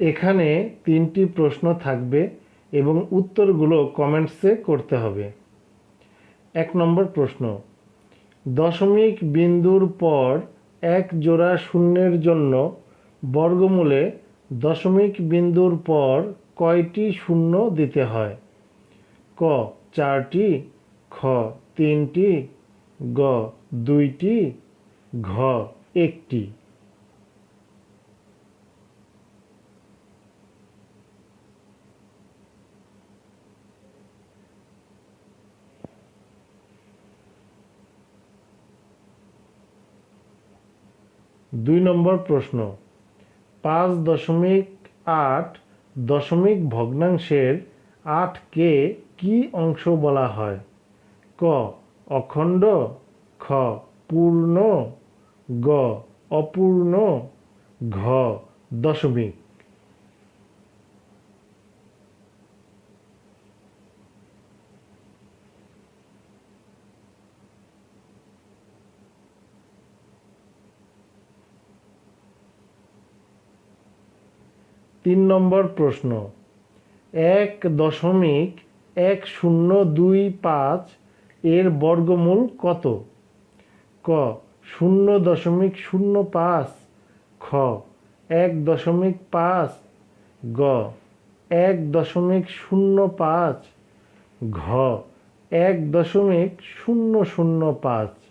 এখানে 3টি প্রশ্ন থাকবে এবং উত্তরগুলো কমেন্টসে করতে হবে। 1 নম্বর প্রশ্ন, দশমিক বিন্দুর পর এক জোড়া শূন্যের জন্য বর্গমূলে দশমিক বিন্দুর পর কয়টি শূন্য দিতে হয়? ক 4টি, খ 3টি, গ 2টি, ঘ 1টি। 2 নম্বর প্রশ্ন, 5.8 দশমিক ভগ্নাংশের 8কে কি অংশ বলা হয়? ক অখণ্ড, খ পূর্ণ, গ অপূর্ণ, ঘ দশমিক। 3 নম্বর প্রশ্ন, 1.1025 এর বর্গমূল কত? ক 0.05, খ 1.5, গ 1.05, ঘ 1.005।